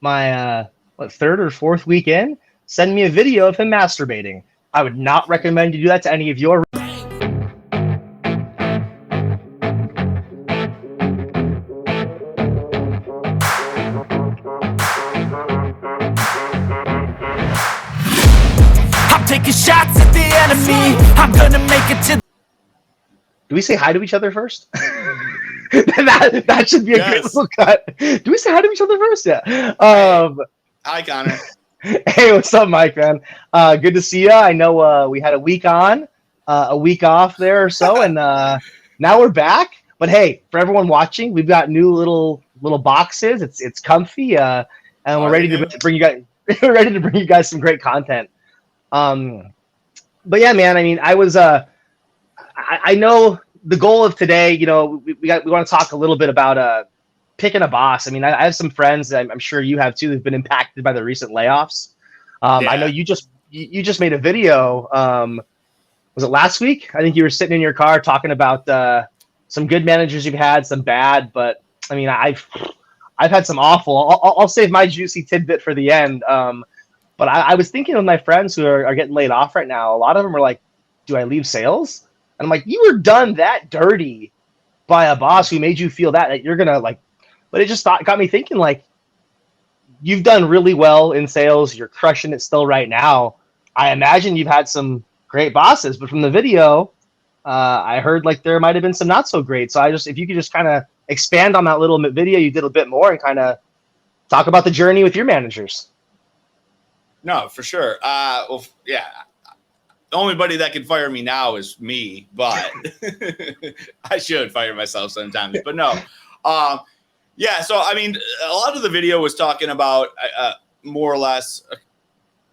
my third or fourth weekend, send me a video of him masturbating. I would not recommend you do that to any of your. I'm taking shots at the enemy. I'm gonna make it to. Do we say hi to each other first? that should be a great little cut. Do we say hi to each other first? Yeah. Hi, Connor. Hey, what's up, Mike, man? Good to see you. I know we had a week on, a week off there or so, and now we're back. But hey, for everyone watching, we've got new little boxes. It's comfy, and we're ready to bring you guys some great content. But yeah, man. I mean, I know the goal of today. You know, we want to talk a little bit about picking a boss. I mean, I have some friends, I'm sure you have too, who've been impacted by the recent layoffs. I know you just made a video. Was it last week? I think you were sitting in your car talking about some good managers you've had, some bad. But I mean, I've had some awful. I'll save my juicy tidbit for the end. But I was thinking of my friends who are getting laid off right now. A lot of them are like, do I leave sales? And I'm like, you were done that dirty by a boss who made you feel that you're gonna like. But it just got me thinking, like, you've done really well in sales. You're crushing it still right now. I imagine you've had some great bosses, but from the video, I heard like there might have been some not so great. So if you could just kind of expand on that little video you did a bit more and kind of talk about the journey with your managers. No, for sure. Well, yeah. The only buddy that can fire me now is me, but I should fire myself sometimes. But no. Yeah, so I mean, a lot of the video was talking about more or less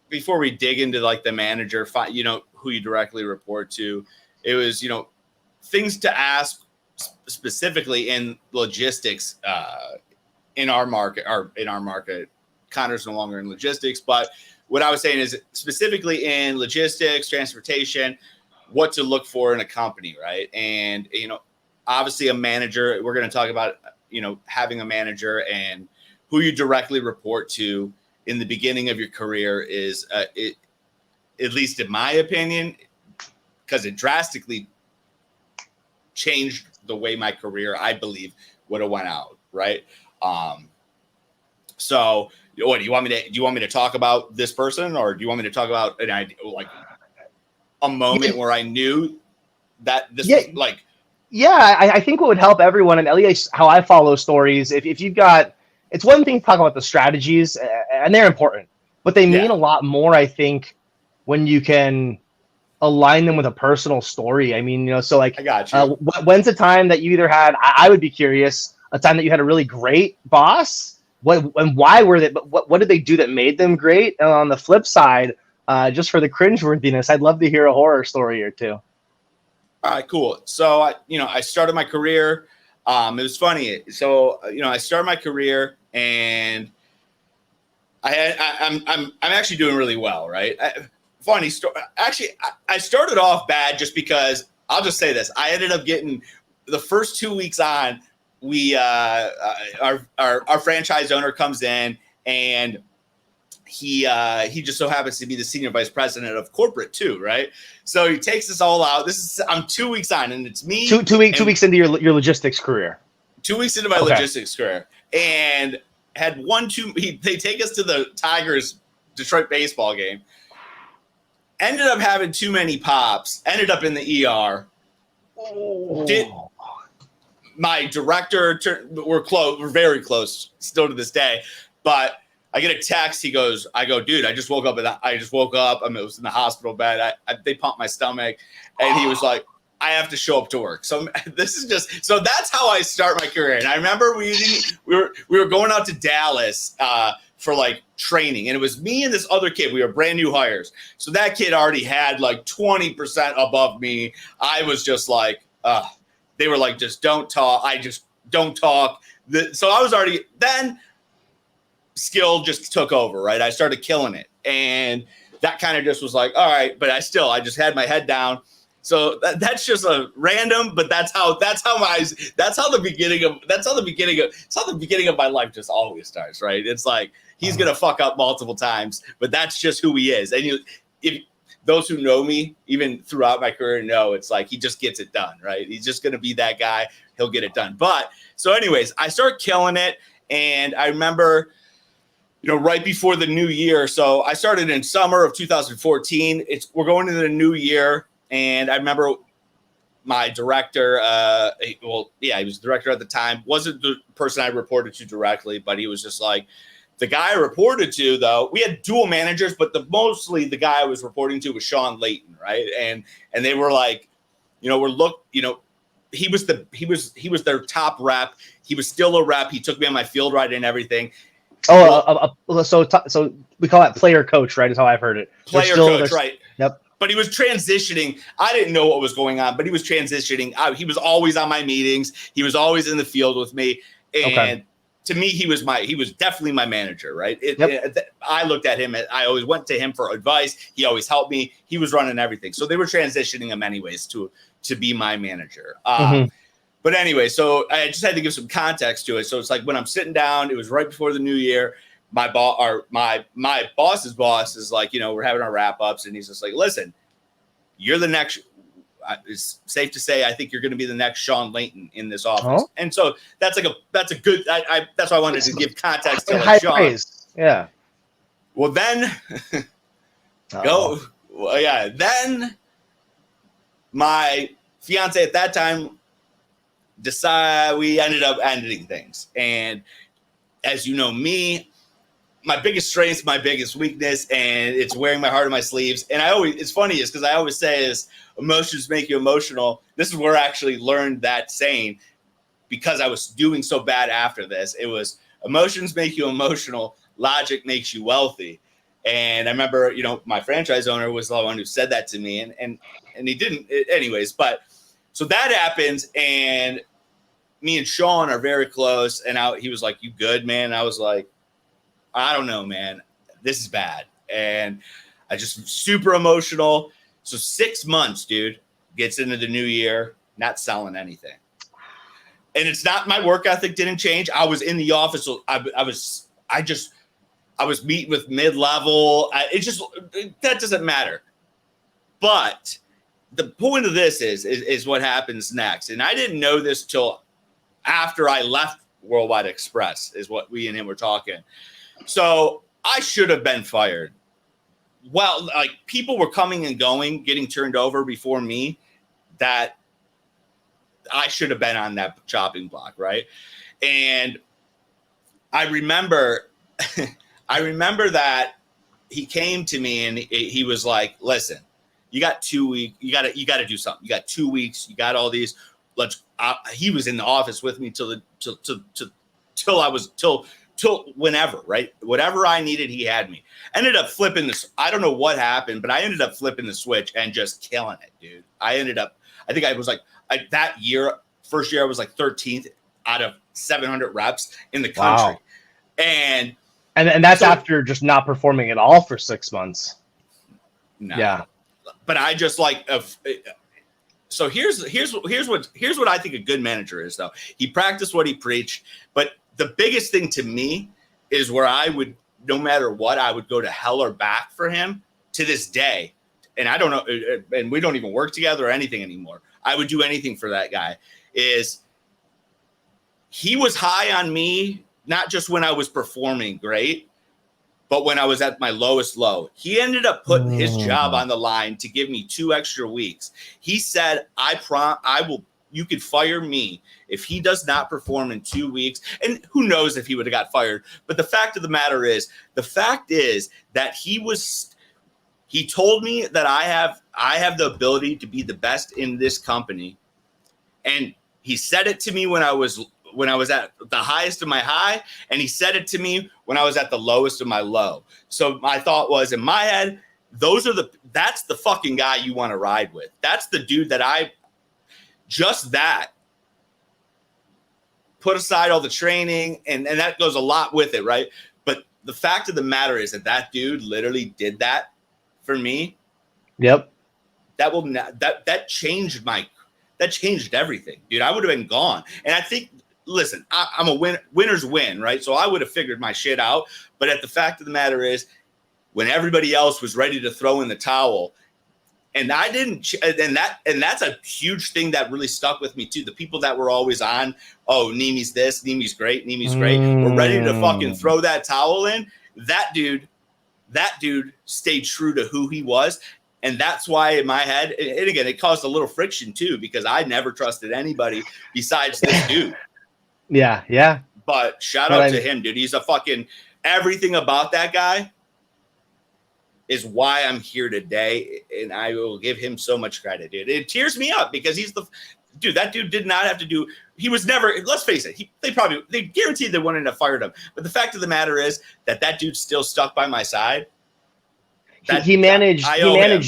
before we dig into like the manager, you know, who you directly report to. It was, you know, things to ask specifically in logistics in our market. Connor's no longer in logistics, but what I was saying is specifically in logistics, transportation, what to look for in a company, right? And you know, obviously a manager. We're going to talk about, you know, having a manager and who you directly report to in the beginning of your career is, at least in my opinion, because it drastically changed the way my career, I believe, would have went out. Right. So what do you want me to talk about this person, or do you want me to talk about an idea, like a moment where I knew that this was like, yeah, I think what would help everyone, and at least how I follow stories, if you've got, it's one thing to talk about the strategies, and they're important, but they mean a lot more, I think, when you can align them with a personal story. I mean, you know, so like, I got you. When's a time that you either had, I would be curious, a time that you had a really great boss, and why were they, but what did they do that made them great? And on the flip side, just for the cringeworthiness, I'd love to hear a horror story or two. All right, cool. So, I started my career. It was funny. So, I started my career, and I'm actually doing really well, right? Funny story. Actually, I started off bad just because, I'll just say this. I ended up getting the first 2 weeks on. We our franchise owner comes in, and he just so happens to be the senior vice president of corporate too, right? So he takes us all out. I'm 2 weeks on, and it's me. Two weeks into your logistics career. 2 weeks into my logistics career, and had they take us to the Tigers Detroit baseball game. Ended up having too many pops. Ended up in the ER. My director, we're close. We're very close still to this day, but I get a text. I go, dude, I just woke up. I was in the hospital bed. They pumped my stomach, and he was like, I have to show up to work. So that's how I start my career. And I remember we were going out to Dallas for like training, and it was me and this other kid. We were brand new hires. So that kid already had like 20% above me. I was just like, they were like, just don't talk. I just don't talk. So I was already then. Skill just took over, right? I started killing it, and that kind of just was like, all right. But I just had my head down, So that's just a random, but that's how the beginning of my life just always starts, right? It's like he's gonna fuck up multiple times, but that's just who he is. And if those who know me, even throughout my career, know it's like he just gets it done, right? He's just gonna be that guy. He'll get it done. But so, anyways, I start killing it, and I remember, right before the new year. So I started in summer of 2014. We're going into the new year. And I remember my director, he was the director at the time, wasn't the person I reported to directly, but he was just like, the guy I reported to, though, we had dual managers, but mostly the guy I was reporting to was Sean Layton, right? And they were like, he was their top rep. He was still a rep. He took me on my field ride and everything. So we call that player coach, right? Is how I've heard it. Player coach, right? Yep. But he was transitioning. I didn't know what was going on, but he was transitioning. He was always on my meetings. He was always in the field with me. And to me, he was definitely my manager, right? I looked at him. I always went to him for advice. He always helped me. He was running everything. So they were transitioning him anyways to be my manager. But anyway, so I just had to give some context to it. So it's like when I'm sitting down, it was right before the new year. My boss's boss is like, we're having our wrap ups, and he's just like, listen, you're the next. It's safe to say, I think you're going to be the next Sean Layton in this office. Oh. And so that's a good. That's why I wanted to give context to high Sean. Praise. Yeah. Well, then Then my fiance at that time we ended up ending things, and as you know me. My biggest strength, my biggest weakness, and it's wearing my heart on my sleeves. And it's funny is because I always say is emotions make you emotional. This is where I actually learned that saying because I was doing so bad after this. It was emotions make you emotional. Logic makes you wealthy. And I remember, my franchise owner was the one who said that to me and he didn't anyways. But so that happens. And me and Sean are very close. And he was like, you good, man? And I was like, I don't know, man. This is bad. And I just super emotional. So 6 months, dude, gets into the new year, not selling anything. And it's not my work ethic didn't change. I was in the office. So I was meeting with mid-level. That doesn't matter. But the point of this is what happens next. And I didn't know this till after I left Worldwide Express is what we and him were talking. So I should have been fired. Well, like people were coming and going, getting turned over before me that I should have been on that chopping block. Right. And I remember that he came to me and he was like, listen, you got 2 weeks. You got to do something. You got 2 weeks. You got all these. He was in the office with me till whenever, right? Whatever I needed, he had me. Ended up flipping this. I don't know what happened, but I ended up flipping the switch and just killing it, dude. That year, first year, I was like 13th out of 700 reps in the country. Wow. And that's after just not performing at all for 6 months. No. Yeah. But I just so here's what I think a good manager is, though. He practiced what he preached, but the biggest thing to me is where I would, no matter what, I would go to hell or back for him to this day. And I don't know, and we don't even work together or anything anymore. I would do anything for that guy. Is he was high on me, not just when I was performing great, but when I was at my lowest low. He ended up putting his job on the line to give me 2 extra weeks. He said, you could fire me if he does not perform in 2 weeks. And who knows if he would have got fired. But the fact of the matter is, that he told me that I have the ability to be the best in this company. And he said it to me when I was at the highest of my high, and he said it to me when I was at the lowest of my low. So my thought was in my head, that's the fucking guy you want to ride with. That's the dude that put aside all the training, and that goes a lot with it, right? But the fact of the matter is that dude literally did that for me. Yep. that changed everything, dude. I would have been gone. And I think, listen, I'm a winners win, right? So I would have figured my shit out. But the fact of the matter is, when everybody else was ready to throw in the towel, and I didn't, and that's a huge thing that really stuck with me too. The people that were always on, oh, Nimi's this, Nimi's great, we're ready to fucking throw that towel in. That dude stayed true to who he was. And that's why in my head, and again, it caused a little friction too, because I never trusted anybody besides this dude. Yeah. But shout out to him, dude. He's a fucking, everything about that guy is why I'm here today. And I will give him so much credit, dude. It tears me up because that dude did not have to do, he was never, let's face it, they guaranteed they wouldn't have fired him. But the fact of the matter is that dude still stuck by my side. He managed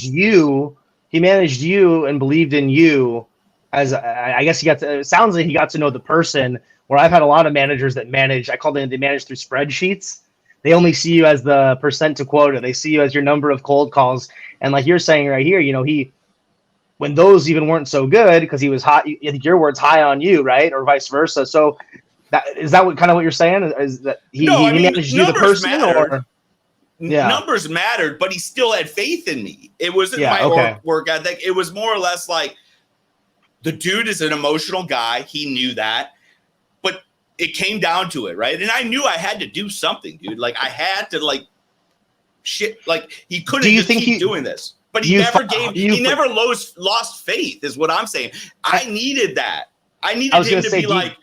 you and believed in you as I guess it sounds like he got to know the person, where I've had a lot of managers that manage, they manage through spreadsheets. They only see you as the percent to quota. They see you as your number of cold calls. And like you're saying right here, when those even weren't so good, because he was hot, I think your word's high on you, right? Or vice versa. So is that what you're saying? Is that he managed you the person mattered. Or? Yeah. Numbers mattered, but he still had faith in me. It wasn't my work ethic. It was more or less like, the dude is an emotional guy. He knew that, but it came down to it, right? And I knew I had to do something, dude. Like I had to he couldn't keep doing this, but he never lost faith is what I'm saying. I needed that. I needed him to be like,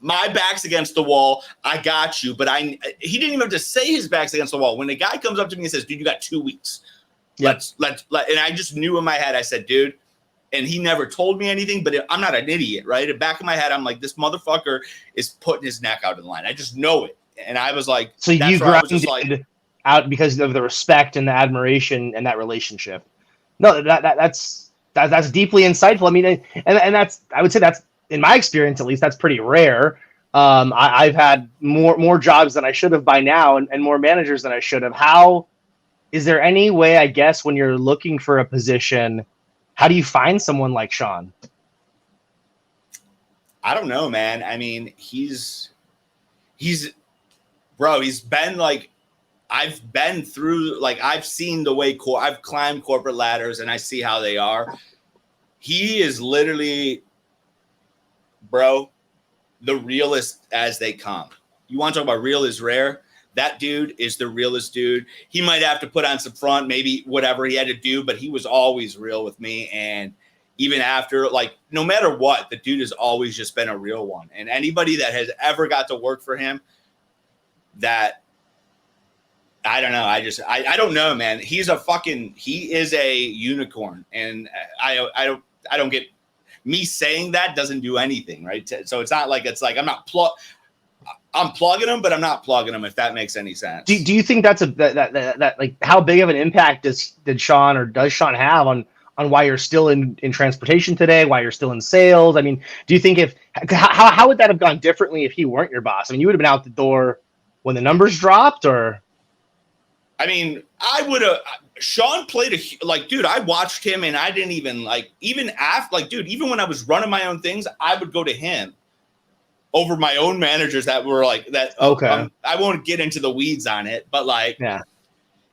my back's against the wall. I got you. But he didn't even have to say his back's against the wall. When a guy comes up to me and says, dude, you got 2 weeks. Yep. And I just knew in my head, I said, dude, and he never told me anything, but I'm not an idiot, right? In the back of my head, I'm like, this motherfucker is putting his neck out in the line. I just know it. And I was like, so you grinded out because of the respect and the admiration and that relationship. No, that's deeply insightful. I mean, and that's, I would say that's, in my experience, at least, that's pretty rare. I've had more jobs than I should have by now, and more managers than I should have. How is there any way, I guess, when you're looking for a position, how do you find someone like Sean? I don't know, man. I mean, he's been like, I've been through, like, I've seen the way I've climbed corporate ladders and I see how they are. He is literally, bro, the realest as they come. You want to talk about real is rare? That dude is the realest dude. He might have to put on some front, maybe whatever he had to do, but he was always real with me. And even after, like, no matter what, the dude has always just been a real one. And anybody that has ever got to work for him, that, I don't know. I don't know, man. He is a unicorn. And I don't get, me saying that doesn't do anything, right? So it's not like, I'm plugging him, but I'm not plugging him, if that makes any sense. Do you think that's that like, how big of an impact does Sean have on why you're still in transportation today, why you're still in sales? I mean, do you think how would that have gone differently if he weren't your boss? I mean, you would have been out the door when the numbers dropped, or? I mean, I would have. Sean played dude, I watched him and I didn't even even after, dude, even when I was running my own things, I would go to him over my own managers that were like that. Okay. I won't get into the weeds on it, but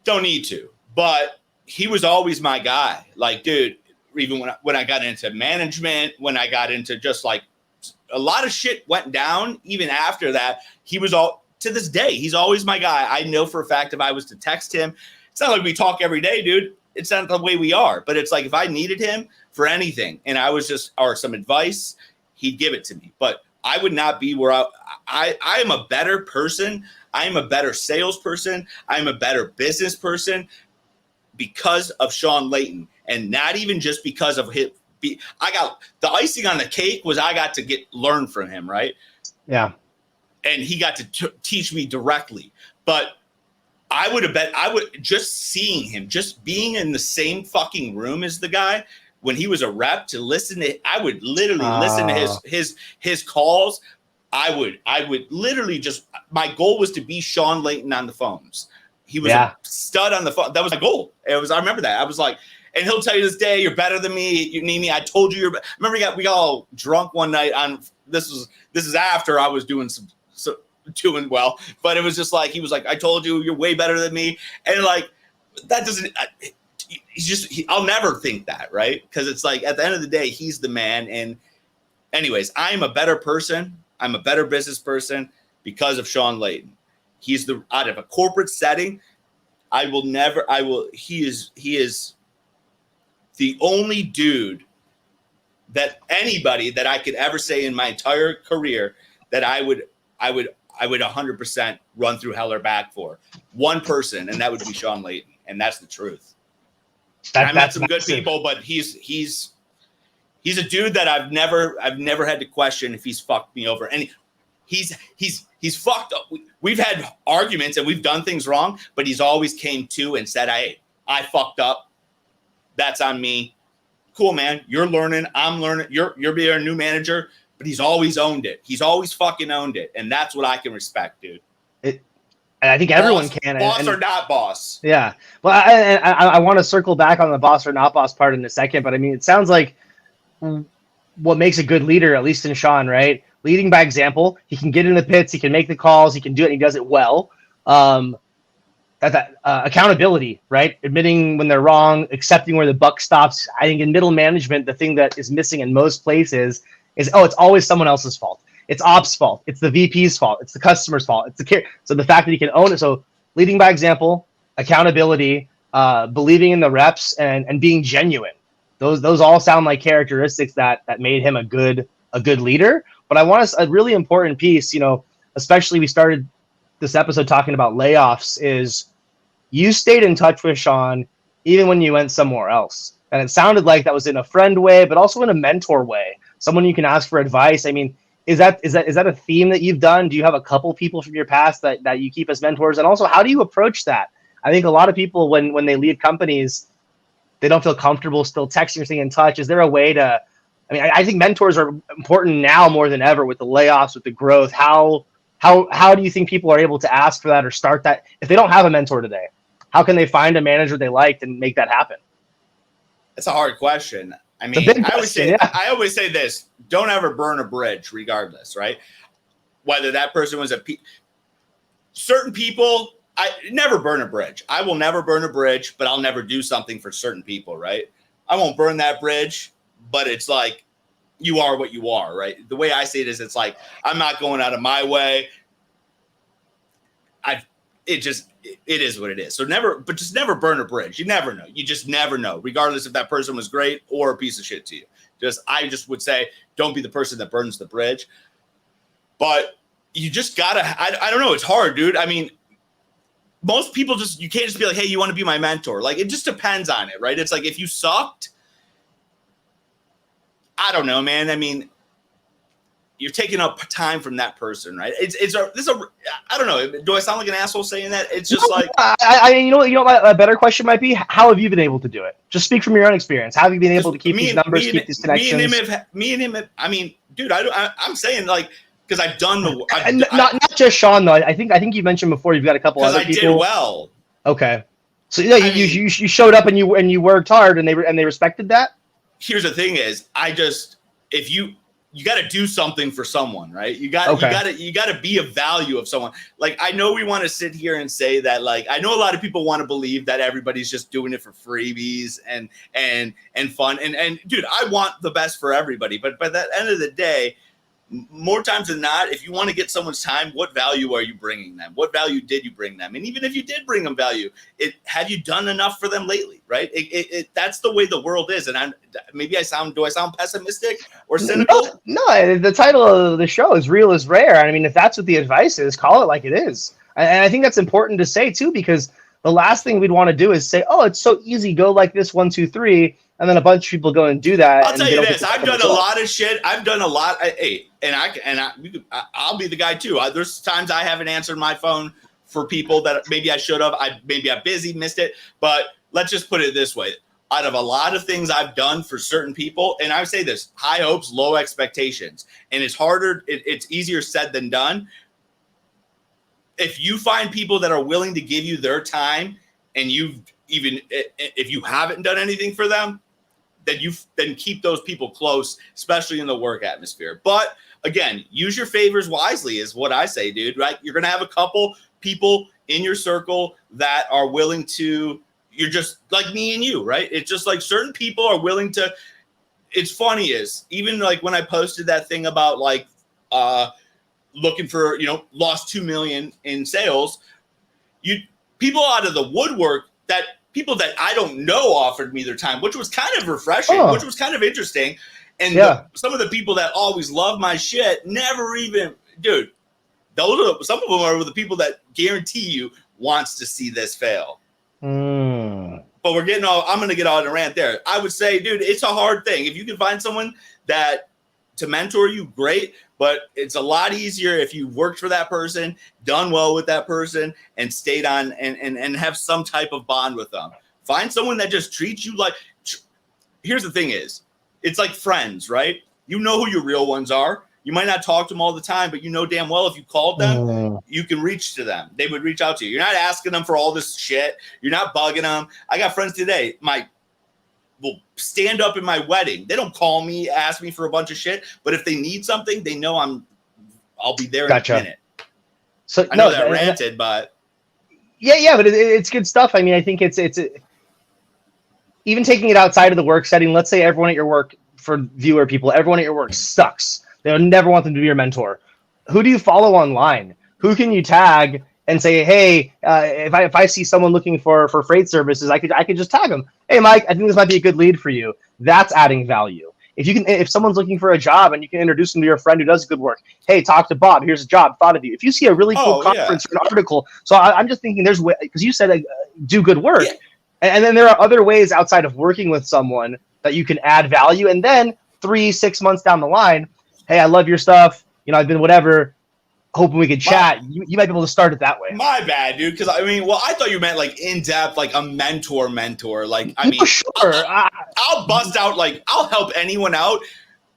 don't need to. But he was always my guy. Like, dude, even when I got into management, when I got into just like a lot of shit went down, even after that, he was to this day, he's always my guy. I know for a fact if I was to text him, it's not like we talk every day, dude. It's not the way we are. But it's like if I needed him for anything and I was or some advice, he'd give it to me. But I would not be where I am a better person. I am a better salesperson. I am a better business person because of Sean Layton. And not even just because of him. I got the icing on the cake was I got to learn from him, right? Yeah. And he got to teach me directly. But I would just seeing him, just being in the same fucking room as the guy when he was a rep, to listen to, I would literally listen to his calls. I would literally my goal was to be Sean Layton on the phones. He was a stud on the phone. That was my goal. I remember that. I was like, and he'll tell you this day, you're better than me. You need me. I told you remember we got all drunk one night on, this is after I was doing doing well, but it was just like, he was like, I told you you're way better than me. And like, that doesn't, I'll never think that, right? Because it's like, at the end of the day, he's the man. And anyways, I'm a better person. I'm a better business person because of Sean Layton. He's out of a corporate setting. He is the only dude that anybody that I could ever say in my entire career that I would 100% run through hell or back for. One person, and that would be Sean Layton. And that's the truth. I met some good people, but he's a dude that I've never had to question if he's fucked me over. And he's fucked up. We've had arguments and we've done things wrong, but he's always came to and said, I fucked up. That's on me. Cool, man. You're learning. I'm learning. You're being a new manager, but he's always owned it. He's always fucking owned it. And that's what I can respect, dude. And I think everyone can. Boss or not boss. Yeah. Well, I want to circle back on the boss or not boss part in a second, but I mean, it sounds like what makes a good leader, at least in Sean, right? Leading by example. He can get in the pits. He can make the calls. He can do it. And he does it well. Accountability, right? Admitting when they're wrong, accepting where the buck stops. I think in middle management, the thing that is missing in most places is, it's always someone else's fault. It's ops' fault. It's the VP's fault. It's the customer's fault. So the fact that he can own it. So leading by example, accountability, believing in the reps, and being genuine. Those all sound like characteristics that made him a good leader. But I want a really important piece, especially we started this episode talking about layoffs, is you stayed in touch with Sean even when you went somewhere else. And it sounded like that was in a friend way, but also in a mentor way. Someone you can ask for advice. I mean, is that a theme that you've done? Do you have a couple people from your past that you keep as mentors? And also, how do you approach that? I think a lot of people, when they leave companies, they don't feel comfortable still texting or staying in touch. Is there a way to, I think mentors are important now more than ever with the layoffs, with the growth. How do you think people are able to ask for that or start that? If they don't have a mentor today, how can they find a manager they liked and make that happen? It's a hard question. I always say this: don't ever burn a bridge, regardless, right? Whether that person was certain people, I never burn a bridge. I will never burn a bridge, but I'll never do something for certain people, right? I won't burn that bridge, but it's like, you are what you are, right? The way I see it is, it's like, I'm not going out of my way. It is what it is. So just never burn a bridge. You never know. You just never know, regardless if that person was great or a piece of shit to you. I just would say, don't be the person that burns the bridge. But you just gotta, I don't know. It's hard, dude. I mean, most people you can't just be like, hey, you want to be my mentor? Like, it just depends on it, right? It's like, if you sucked, I don't know, man. I mean, you're taking up time from that person, right? I don't know. Do I sound like an asshole saying that? It's just like, I mean, a better question might be, how have you been able to do it? Just speak from your own experience. How have you been able to keep these numbers, keep these connections? Me and him. I mean, dude, I'm saying, like, because I've done not just Sean though. I think you mentioned before you've got a couple other people. Because I did well. Okay, so yeah, you showed up and you worked hard and they respected that. Here's the thing: is if you got to do something for someone, right? You got to be a value of someone. Like, I know we want to sit here and say that, like, I know a lot of people want to believe that everybody's just doing it for freebies and fun. And dude, I want the best for everybody. But by the end of the day, more times than not, if you want to get someone's time, what value are you bringing them? What value did you bring them? And even if you did bring them value, have you done enough for them lately, right? That's the way the world is. And do I sound pessimistic or cynical? No, the title of the show is Real is Rare. I mean, if that's what the advice is, call it like it is. And I think that's important to say too, because the last thing we'd want to do is say, oh, it's so easy, go like this, 1, 2, 3. And then a bunch of people go and do that. I'll tell you this: I've done a lot of shit. I've done a lot. I'll be the guy too. There's times I haven't answered my phone for people that maybe I should have. Maybe I'm busy, missed it. But let's just put it this way: out of a lot of things I've done for certain people, and I would say this: high hopes, low expectations, and it's harder. It's easier said than done. If you find people that are willing to give you their time and you've even if you haven't done anything for them, then keep those people close, especially in the work atmosphere. But again, use your favors wisely is what I say, dude, right? You're going to have a couple people in your circle that are willing to, you're just like me and you, right? It's just like certain people are willing to, it's funny is even like when I posted that thing about like looking for, lost 2 million in sales, people out of the woodwork that people that I don't know offered me their time, which was kind of refreshing, which was kind of interesting. And some of the people that always love my shit never even, dude, some of them are the people that guarantee you wants to see this fail. But I'm going to get on a rant there. I would say, dude, it's a hard thing. If you can find someone to mentor you, great. But it's a lot easier if you've worked for that person, done well with that person, and stayed on and have some type of bond with them. Find someone that just treats you like. Here's the thing: it's like friends, right? You know who your real ones are. You might not talk to them all the time, but you know damn well if you called them, you can reach to them. They would reach out to you. You're not asking them for all this shit. You're not bugging them. I got friends today. Will stand up in my wedding. They don't call me, ask me for a bunch of shit, but if they need something, they know I'll be there in a minute. So I know that ranted, but yeah, but it's good stuff. I mean, I think it's even taking it outside of the work setting. Let's say everyone at your work, for viewer people, everyone at your work sucks. They'll never want them to be your mentor. Who do you follow online? Who can you tag and say, hey, if I see someone looking for freight services, I could just tag them. Hey, Mike, I think this might be a good lead for you. That's adding value. If someone's looking for a job and you can introduce them to your friend who does good work, hey, talk to Bob. Here's a job. Thought of you. If you see a really cool conference or an article, so I'm just thinking there's way, because you said do good work, and then there are other ways outside of working with someone that you can add value, and then 3-6 months down the line, hey, I love your stuff. I've been whatever. Hoping we could chat. You might be able to start it that way. My bad, dude. Because I thought you meant like in depth, like a mentor. Like, sure. I'll bust out. Like, I'll help anyone out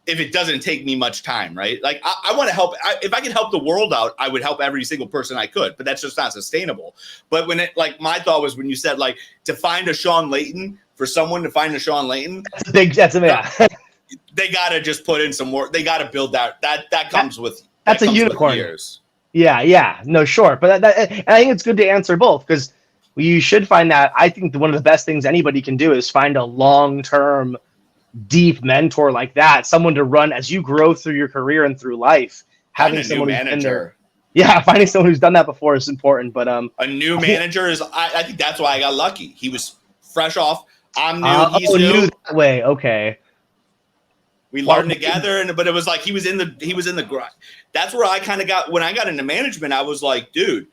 if it doesn't take me much time, right? Like, I want to help. If I could help the world out, I would help every single person I could. But that's just not sustainable. But my thought was when you said like to find a Sean Layton, for someone to find a Sean Layton, they gotta just put in some work. They gotta build that comes with. That's a unicorn. Yeah, no, sure. But and I think it's good to answer both, because you should find that. I think one of the best things anybody can do is find a long-term, deep mentor like that, someone to run as you grow through your career and through life. Having someone who's been there. Yeah, finding someone who's done that before is important. But a new manager is. I think that's why I got lucky. He was fresh off. I'm new. He's new that way. Okay. We learned together, but it was like he was in the grind. That's where I kind of got when I got into management. I was like, dude,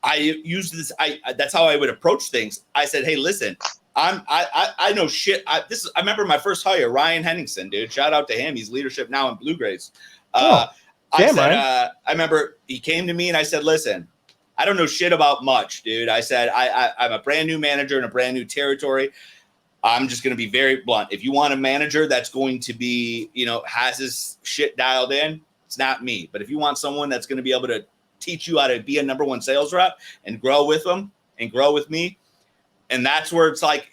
I use this. That's how I would approach things. I said, hey, listen, I know shit. I remember my first hire, Ryan Henningsen, dude. Shout out to him. He's leadership now in Blue Grays. I remember he came to me and I said, listen, I don't know shit about much, dude. I said, I'm a brand new manager in a brand new territory. I'm just going to be very blunt. If you want a manager that's going to be, has his shit dialed in, it's not me. But if you want someone that's going to be able to teach you how to be a number one sales rep and grow with them and grow with me, and that's where it's like,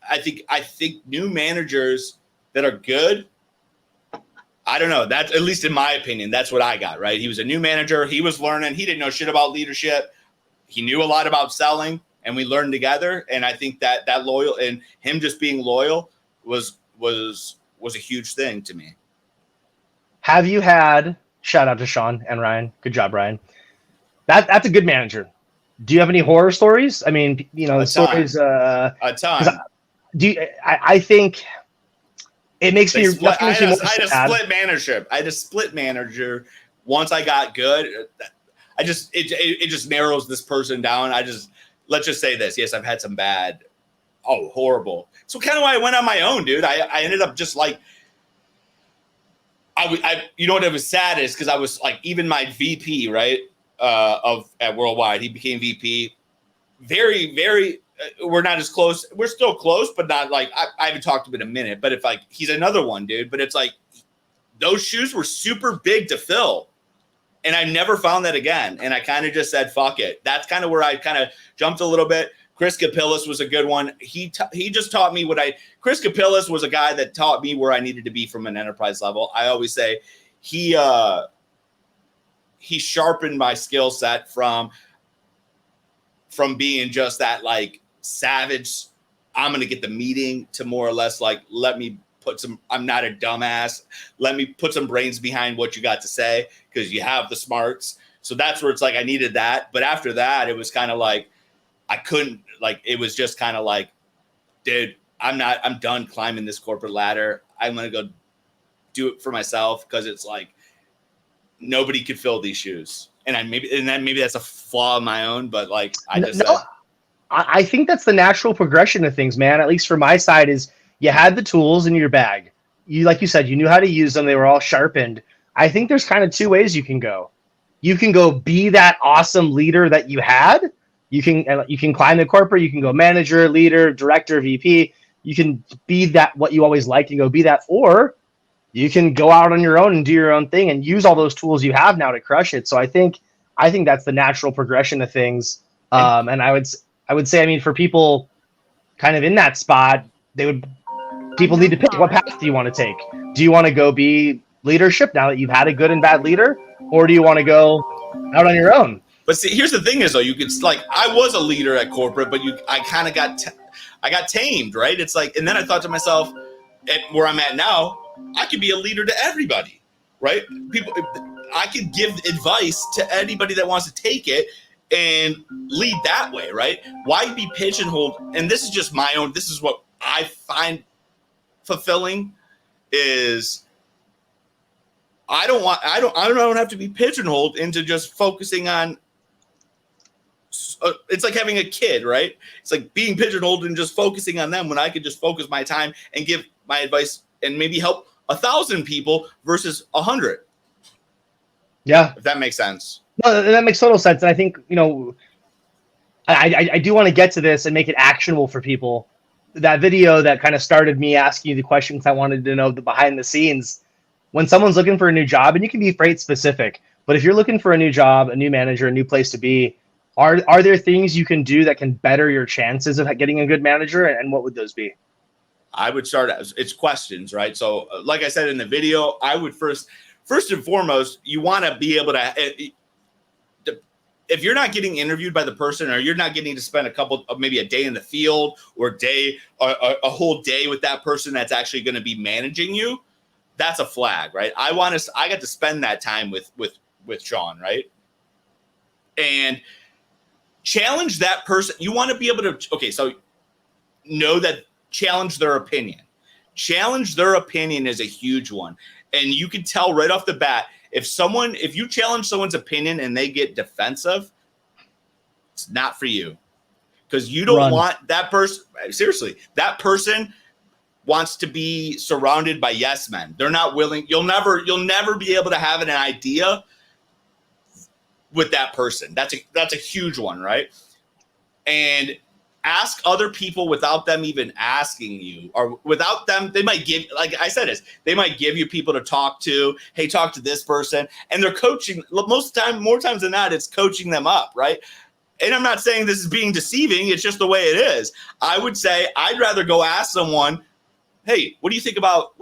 I think new managers that are good, I don't know. That's, at least in my opinion, that's what I got, right? He was a new manager. He was learning. He didn't know shit about leadership. He knew a lot about selling. And we learned together, and I think that loyal and him just being loyal was a huge thing to me. Have you had, shout out to Sean and Ryan, good job, Ryan. That's a good manager. Do you have any horror stories? I mean, stories. A ton. I think it makes me. I had a split manager. Once I got good, it just narrows this person down. Let's just say this. Yes, I've had some bad, horrible. So kind of why I went on my own, dude. I ended up just like, you know what it was sad is because I was like, even my VP, right, at Worldwide, he became VP. Very, very, we're not as close. We're still close, but not like, I haven't talked to him in a minute, but if like, he's another one, dude. But it's like, those shoes were super big to fill. And I never found that again. And I kind of just said, fuck it. That's kind of where I kind of jumped a little bit. Chris Capillas was a good one. He just taught me Chris Capillas was a guy that taught me where I needed to be from an enterprise level. I always say he sharpened my skill set from being just that like savage, I'm going to get the meeting, to more or less like, I'm not a dumbass. Let me put some brains behind what you got to say, because you have the smarts. So that's where it's like I needed that. But after that, it was kind of like I couldn't, like, it was just kind of like, dude, I'm done climbing this corporate ladder. I'm going to go do it for myself, because it's like nobody could fill these shoes. And maybe that's a flaw of my own, but like I think that's the natural progression of things, man. At least for my side, is you had the tools in your bag. Like you said, you knew how to use them. They were all sharpened. I think there's kind of two ways you can go. You can go be that awesome leader that you had. You can climb the corporate. You can go manager, leader, director, VP. You can be that, what you always liked, and go be that. Or you can go out on your own and do your own thing and use all those tools you have now to crush it. So I think that's the natural progression of things. And I would say, I mean, for people kind of in that spot, people need to pick, what path do you want to take? Do you want to go be leadership now that you've had a good and bad leader, or do you want to go out on your own? But see, here's the thing is, though, you could, like, I was a leader at corporate, but I kind of got tamed, right? It's like, and then I thought to myself, at where I'm at now, I could be a leader to everybody, right? I could give advice to anybody that wants to take it and lead that way, right? Why be pigeonholed? And this is just my own, this is what I find fulfilling, is I don't have to be pigeonholed into just focusing on, it's like having a kid, right? It's like being pigeonholed and just focusing on them, when I could just focus my time and give my advice and maybe help 1,000 people versus 100. Yeah. If that makes sense. No, that makes total sense. And I think, I do want to get to this and make it actionable for people. That video that kind of started me asking you the questions I wanted to know, the behind the scenes. When someone's looking for a new job, and you can be freight specific, but if you're looking for a new job, a new manager, a new place to be, are there things you can do that can better your chances of getting a good manager? And what would those be? I would start as it's questions, right? So like I said in the video, I would first and foremost, you want to be able to, if you're not getting interviewed by the person, or you're not getting to spend maybe a day in the field, or a whole day with that person that's actually going to be managing you, that's a flag, right? I got to spend that time with Sean, right? And challenge that person. You want to be able to, so know that, challenge their opinion. Challenge their opinion is a huge one. And you can tell right off the bat, if you challenge someone's opinion and they get defensive, it's not for you. Because you don't want that person, seriously, that person wants to be surrounded by yes men. They're not willing. You'll never be able to have an idea with that person. That's a huge one, right? And ask other people without them even asking you, or without them, they might give, like I said, they might give you people to talk to. Hey, talk to this person. And they're coaching. More times than not, it's coaching them up, right? And I'm not saying this is being deceiving. It's just the way it is. I would say I'd rather go ask someone, hey, what do you think about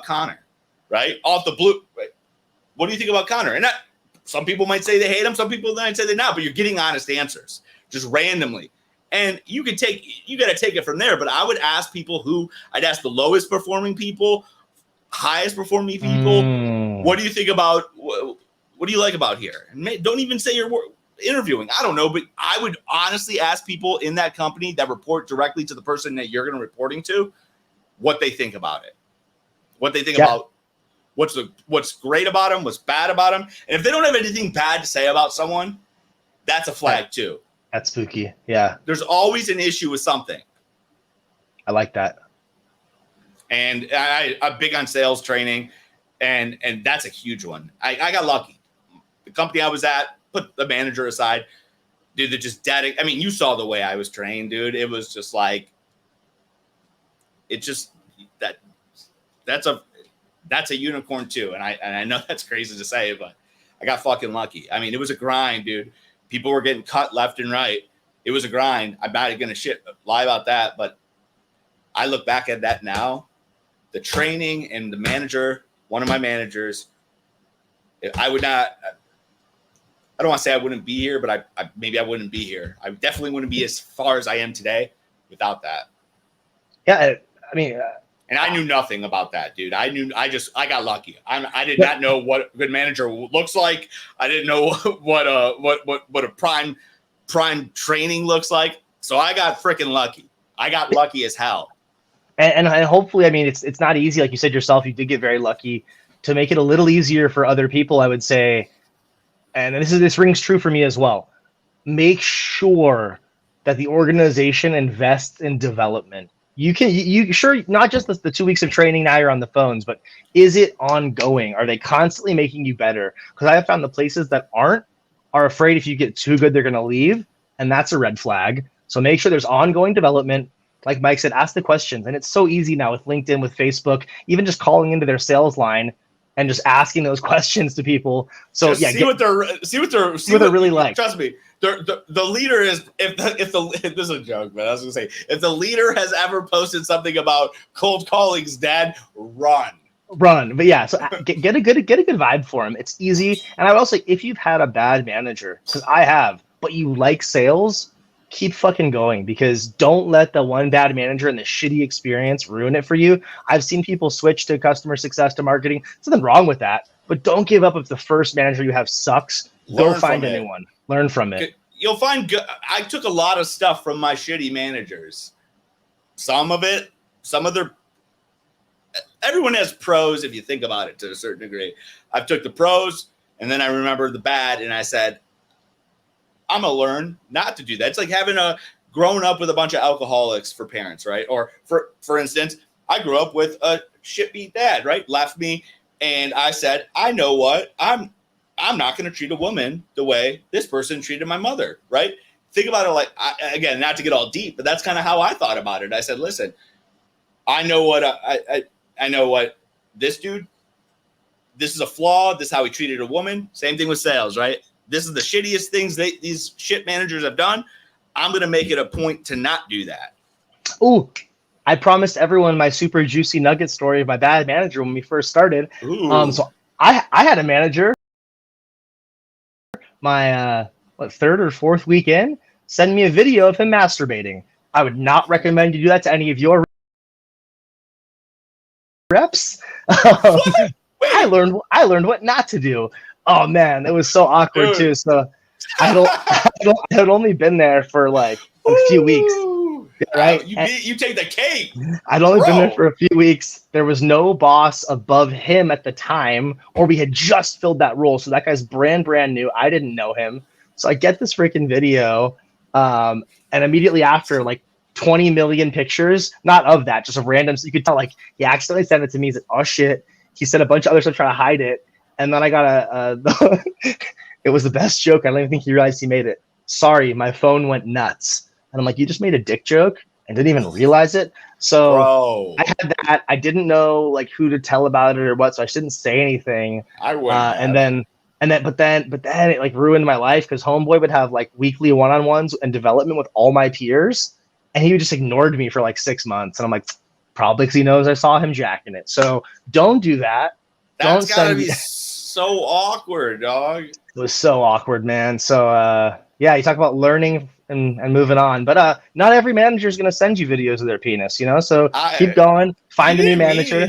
Connor? Right? Off the blue. Right? What do you think about Connor? And some people might say they hate him. Some people might say they're not, but you're getting honest answers just randomly. And you got to take it from there. But I would ask people I'd ask the lowest performing people, highest performing people. What do you think about, what do you like about here? And don't even say you're interviewing. I don't know, but I would honestly ask people in that company that report directly to the person that you're going to reporting to, what they think about it, what they think about what's great about them, what's bad about them. And if they don't have anything bad to say about someone, that's a flag too. That's spooky. Yeah. There's always an issue with something. I like that. And I'm big on sales training, and that's a huge one. I got lucky. The company I was at, put the manager aside, dude, they're just dedicated. I mean, you saw the way I was trained, dude. It was just like, that's a unicorn too. And I know that's crazy to say, but I got fucking lucky. I mean, it was a grind, dude. People were getting cut left and right. it was a grind. I'm not going to lie about that, but I look back at that now. The training and the manager, one of my managers, I would not. I don't want to say I wouldn't be here, but maybe I wouldn't be here. I definitely wouldn't be as far as I am today without that. Yeah, I mean, and I knew nothing about that, dude. I got lucky. I did not know what a good manager looks like. I didn't know what a prime training looks like. So I got freaking lucky. I got lucky as hell. And hopefully, I mean, it's not easy, like you said yourself. You did get very lucky. To make it a little easier for other people, I would say, and this rings true for me as well. Make sure that the organization invests in development. You sure, not just the 2 weeks of training, now you're on the phones, but is it ongoing? Are they constantly making you better? Because I have found the places that are afraid if you get too good, they're going to leave. And that's a red flag. So make sure there's ongoing development. Like Mike said, ask the questions. And it's so easy now with LinkedIn, with Facebook, even just calling into their sales line and just asking those questions to people. So just yeah, see what they're really like. Trust me, the leader is if this is a joke, but I was gonna say, if the leader has ever posted something about cold calling's dead, run. But yeah, so get a good vibe for him. It's easy. And I would also say, if you've had a bad manager, because I have, but you like sales, keep fucking going, because don't let the one bad manager and the shitty experience ruin it for you. I've seen people switch to customer success, to marketing. There's nothing wrong with that, but don't give up if the first manager you have sucks. Go find a new one. Learn from it. You'll find good. I took a lot of stuff from my shitty managers. Some of their. Everyone has pros if you think about it to a certain degree. I've took the pros and then I remember the bad and I said, I'm gonna learn not to do that. It's like having grown up with a bunch of alcoholics for parents, right? Or for instance, I grew up with a shitbeat dad, right? Left me, and I said, I know what, I'm not gonna treat a woman the way this person treated my mother, right? Think about it like, again, not to get all deep, but that's kind of how I thought about it. I said, listen, I know what I know what this dude. This is a flaw. This is how he treated a woman. Same thing with sales, right? This is the shittiest things these shit managers have done. I'm going to make it a point to not do that. Ooh, I promised everyone my super juicy nugget story of my bad manager when we first started. So I had a manager, my third or fourth week in, send me a video of him masturbating. I would not recommend you do that to any of your reps. I learned what not to do. Oh man, it was so awkward too. So I had only been there for like a few weeks, right? You take the cake. I'd only been there for a few weeks. There was no boss above him at the time, or we had just filled that role. So that guy's brand new. I didn't know him. So I get this freaking video, and immediately after, like 20 million pictures, not of that, just of random. So you could tell, like, he accidentally sent it to me. He's like, oh shit. He said a bunch of other stuff trying to hide it. And then I got it was the best joke. I don't even think he realized he made it. Sorry, my phone went nuts. And I'm like, you just made a dick joke and didn't even realize it. So Bro. I had that. I didn't know like who to tell about it or what, so I just didn't say anything. I wouldn't. But then it like ruined my life, because homeboy would have like weekly one-on-ones and development with all my peers, and he just ignored me for like 6 months. And I'm like, probably because he knows I saw him jacking it. So don't do that. That's gotta be so awkward, dog. It was so awkward, man. So yeah, you talk about learning and moving on, but not every manager is going to send you videos of their penis, you know. So keep going, find a new manager.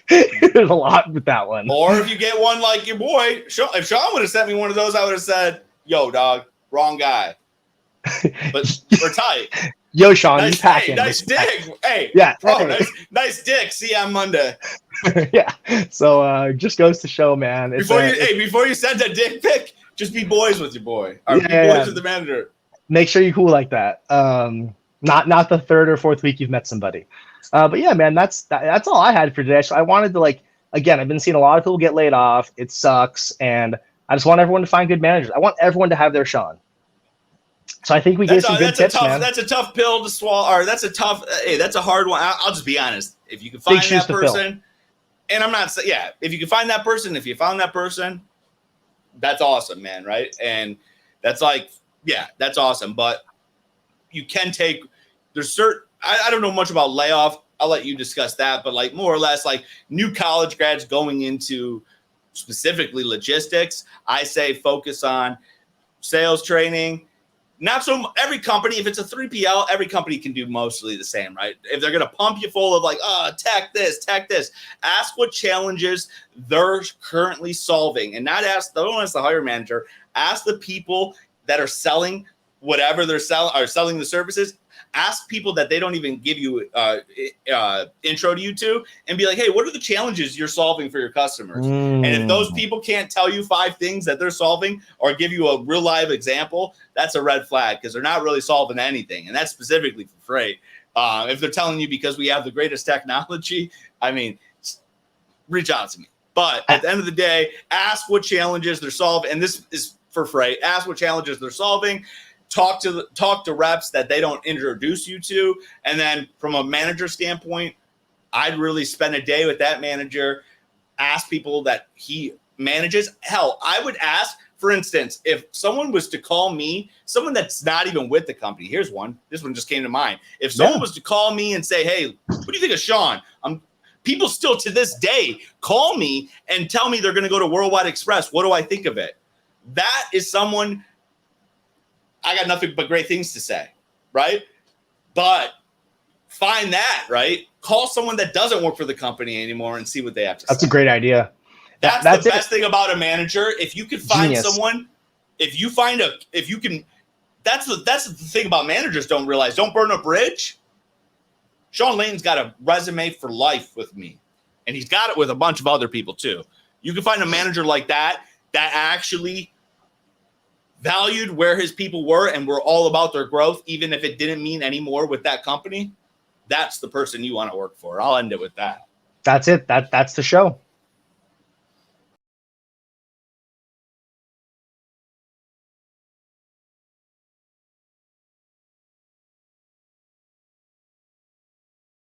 There's a lot with that one. Or if you get one like your boy, if Sean would have sent me one of those, I would have said, "Yo, dog, wrong guy." But we're tight. Yo, Sean, you packing? Nice dick. Hey, yeah, bro, nice dick. See you on Monday. Yeah. So just goes to show, man. Before you send that dick pic, just be boys with your boy. Or be boys with the manager. Make sure you're cool like that. Not the third or fourth week you've met somebody. But yeah, man, that's all I had for today. So I wanted to, like, again, I've been seeing a lot of people get laid off. It sucks, and I just want everyone to find good managers. I want everyone to have their Sean. So I think we gave some good tips, man. That's a tough pill to swallow. Or that's a hard one. I'll just be honest. If you can find that person, and I'm not saying, if you can find that person, if you found that person, that's awesome, man, right? And that's like yeah, that's awesome. But you can take, there's certain, I don't know much about layoff. I'll let you discuss that, but like more or less like new college grads going into specifically logistics, I say focus on sales training. Not so every company, if it's a 3PL, every company can do mostly the same, right? If they're going to pump you full of like, tech this, ask what challenges they're currently solving, and not ask, don't ask the hiring manager, ask the people that are selling whatever they're selling, are selling the services. Ask people that they don't even give you intro to you to, and be like, hey, what are the challenges you're solving for your customers? And if those people can't tell you 5 things that they're solving or give you a real live example, that's a red flag, because they're not really solving anything. And that's specifically for freight. If they're telling you because we have the greatest technology, I mean, reach out to me. But at the end of the day, ask what challenges they're solving. And this is for freight. Ask what challenges they're solving. Talk to reps that they don't introduce you to. And then from a manager standpoint, I'd really spend a day with that manager, ask people that he manages. Hell, I would ask, for instance, if someone was to call me, someone that's not even with the company, here's one. This one just came to mind. If someone was to call me and say, hey, what do you think of Sean? People still to this day call me and tell me they're going to go to Worldwide Express. What do I think of it? That is someone I got nothing but great things to say, right? But find that, right? Call someone that doesn't work for the company anymore and see what they have to say. That's a great idea. That's the best thing about a manager. If you can find someone, that's the thing about managers don't realize. Don't burn a bridge. Sean Layton's got a resume for life with me, and he's got it with a bunch of other people too. You can find a manager like that actually valued where his people were and were all about their growth, even if it didn't mean any more with that company. That's the person you want to work for. I'll end it with that. That's it. That's the show.